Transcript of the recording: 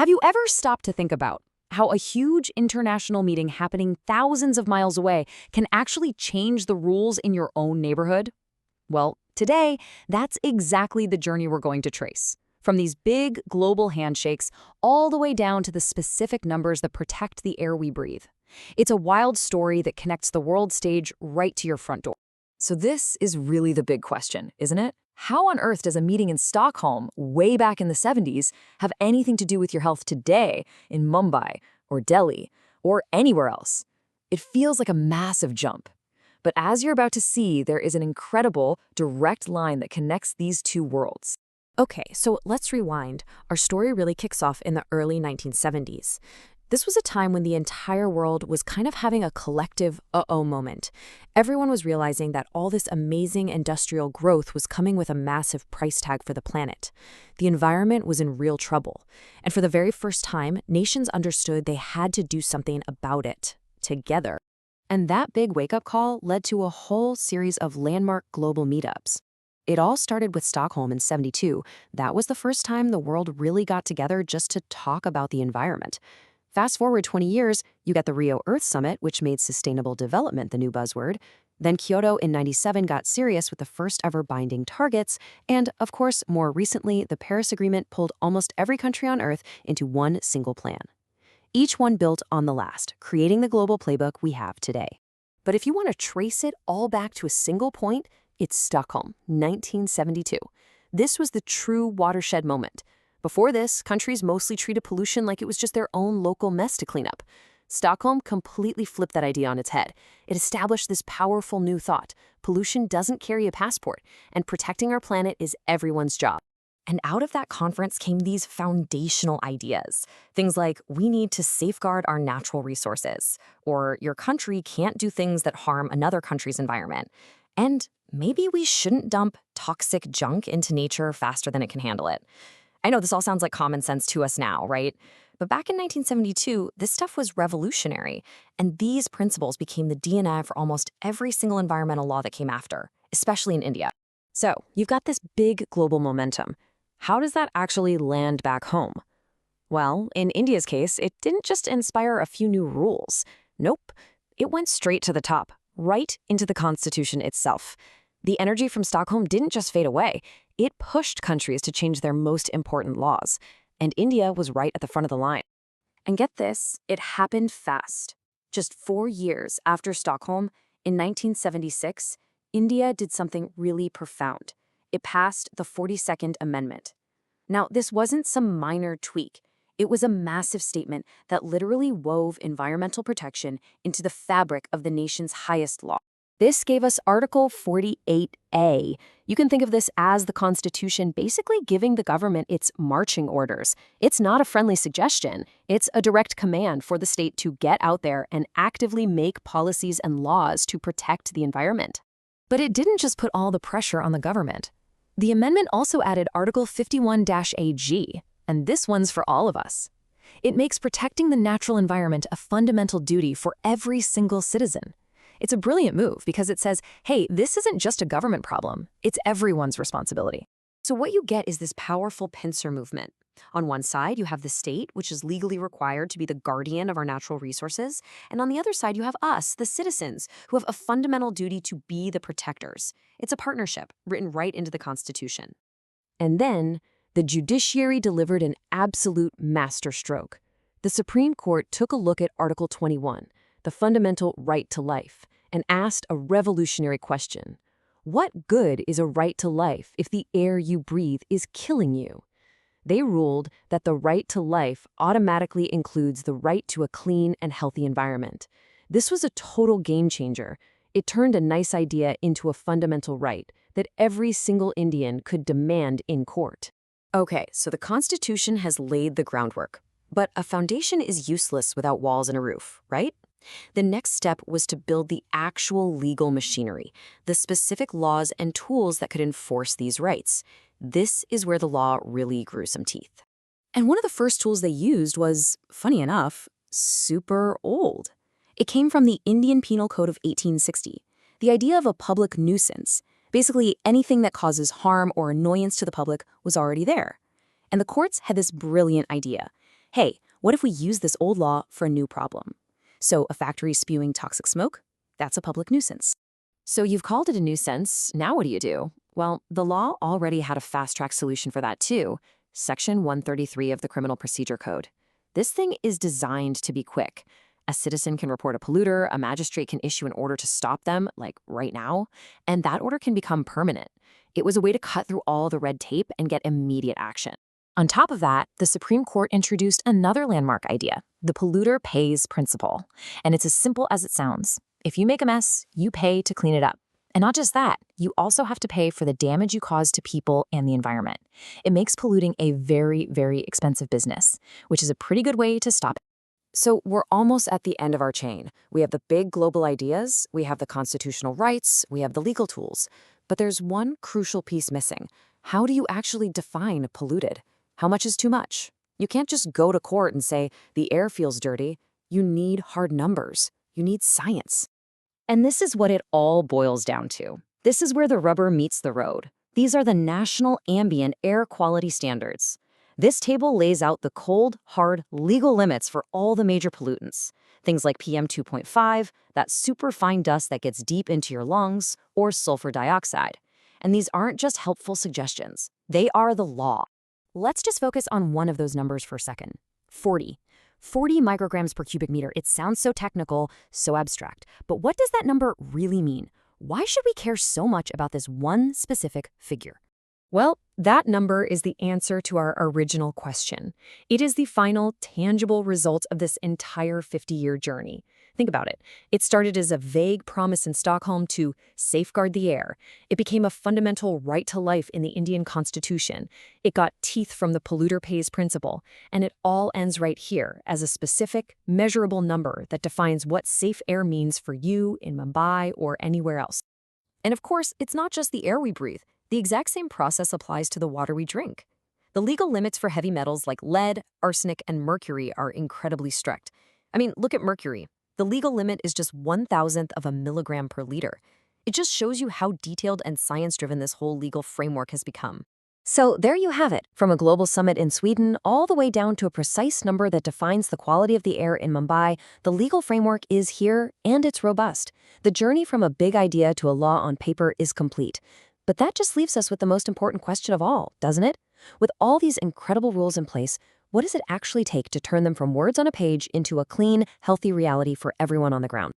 Have you ever stopped to think about how a huge international meeting happening thousands of miles away can actually change the rules in your own neighborhood? Well, today, that's exactly the journey we're going to trace. From these big global handshakes all the way down to the specific numbers that protect the air we breathe. It's a wild story that connects the world stage right to your front door. So this is really the big question, isn't it? How on earth does a meeting in Stockholm, way back in the 70s, have anything to do with your health today in Mumbai or Delhi or anywhere else? It feels like a massive jump. But as you're about to see, there is an incredible, direct line that connects these two worlds. Okay, so let's rewind. Our story really kicks off in the early 1970s. This was a time when the entire world was kind of having a collective uh-oh moment. Everyone was realizing that all this amazing industrial growth was coming with a massive price tag for the planet. The environment was in real trouble. And for the very first time, nations understood they had to do something about it, together. And that big wake-up call led to a whole series of landmark global meetups. It all started with Stockholm in '72. That was the first time the world really got together just to talk about the environment. Fast forward 20 years, you get the Rio Earth Summit, which made sustainable development the new buzzword. Then Kyoto in '97 got serious with the first ever binding targets. And, of course, more recently, the Paris Agreement pulled almost every country on Earth into one single plan. Each one built on the last, creating the global playbook we have today. But if you want to trace it all back to a single point, it's Stockholm, 1972. This was the true watershed moment. Before this, countries mostly treated pollution like it was just their own local mess to clean up. Stockholm completely flipped that idea on its head. It established this powerful new thought: pollution doesn't carry a passport, and protecting our planet is everyone's job. And out of that conference came these foundational ideas. Things like, we need to safeguard our natural resources, or your country can't do things that harm another country's environment. And maybe we shouldn't dump toxic junk into nature faster than it can handle it. I know this all sounds like common sense to us now, right? But back in 1972, this stuff was revolutionary, and these principles became the DNA for almost every single environmental law that came after, especially in India. So, you've got this big global momentum. How does that actually land back home? Well, in India's case, it didn't just inspire a few new rules. Nope, it went straight to the top, right into the Constitution itself. The energy from Stockholm didn't just fade away. It pushed countries to change their most important laws. And India was right at the front of the line. And get this, it happened fast. Just 4 years after Stockholm, in 1976, India did something really profound. It passed the 42nd Amendment. Now, this wasn't some minor tweak. It was a massive statement that literally wove environmental protection into the fabric of the nation's highest law. This gave us Article 48A. You can think of this as the Constitution basically giving the government its marching orders. It's not a friendly suggestion. It's a direct command for the state to get out there and actively make policies and laws to protect the environment. But it didn't just put all the pressure on the government. The amendment also added Article 51-AG, and this one's for all of us. It makes protecting the natural environment a fundamental duty for every single citizen. It's a brilliant move because it says, hey, this isn't just a government problem, it's everyone's responsibility. So what you get is this powerful pincer movement. On one side, you have the state, which is legally required to be the guardian of our natural resources. And on the other side, you have us, the citizens, who have a fundamental duty to be the protectors. It's a partnership written right into the Constitution. And then, the judiciary delivered an absolute masterstroke. The Supreme Court took a look at Article 21, the fundamental right to life, and asked a revolutionary question. What good is a right to life if the air you breathe is killing you? They ruled that the right to life automatically includes the right to a clean and healthy environment. This was a total game changer. It turned a nice idea into a fundamental right that every single Indian could demand in court. Okay, so the Constitution has laid the groundwork. But a foundation is useless without walls and a roof, right? The next step was to build the actual legal machinery, the specific laws and tools that could enforce these rights. This is where the law really grew some teeth. And one of the first tools they used was, funny enough, super old. It came from the Indian Penal Code of 1860. The idea of a public nuisance, basically anything that causes harm or annoyance to the public, was already there. And the courts had this brilliant idea. hey, what if we use this old law for a new problem? So a factory spewing toxic smoke? That's a public nuisance. So you've called it a nuisance, now what do you do? Well, the law already had a fast-track solution for that too, Section 133 of the Criminal Procedure Code. This thing is designed to be quick. A citizen can report a polluter, a magistrate can issue an order to stop them, like right now, and that order can become permanent. It was a way to cut through all the red tape and get immediate action. On top of that, the Supreme Court introduced another landmark idea, the polluter pays principle. And it's as simple as it sounds. If you make a mess, you pay to clean it up. And not just that, you also have to pay for the damage you cause to people and the environment. It makes polluting a very, very expensive business, which is a pretty good way to stop it. So we're almost at the end of our chain. We have the big global ideas, we have the constitutional rights, we have the legal tools. But there's one crucial piece missing. How do you actually define polluted? How much is too much? You can't just go to court and say, the air feels dirty. You need hard numbers. You need science. And this is what it all boils down to. This is where the rubber meets the road. These are the National Ambient Air Quality Standards. This table lays out the cold, hard, legal limits for all the major pollutants. Things like PM 2.5, that superfine dust that gets deep into your lungs, or sulfur dioxide. And these aren't just helpful suggestions. They are the law. Let's just focus on one of those numbers for a second. 40. 40 micrograms per cubic meter. It sounds so technical, so abstract. But what does that number really mean? Why should we care so much about this one specific figure? Well, that number is the answer to our original question. It is the final, tangible result of this entire 50-year journey. Think about it. It started as a vague promise in Stockholm to safeguard the air. It became a fundamental right to life in the Indian Constitution. It got teeth from the polluter pays principle. And it all ends right here as a specific, measurable number that defines what safe air means for you in Mumbai or anywhere else. And of course, it's not just the air we breathe. The exact same process applies to the water we drink. The legal limits for heavy metals like lead, arsenic, and mercury are incredibly strict. I mean, look at mercury. The legal limit is just 1,000th of a milligram per liter. It just shows you how detailed and science-driven this whole legal framework has become. So there you have it, from a global summit in Sweden all the way down to a precise number that defines the quality of the air in Mumbai. The legal framework is here, and it's robust. The journey from a big idea to a law on paper is complete. But that just leaves us with the most important question of all, doesn't it? With all these incredible rules in place, what does it actually take to turn them from words on a page into a clean, healthy reality for everyone on the ground?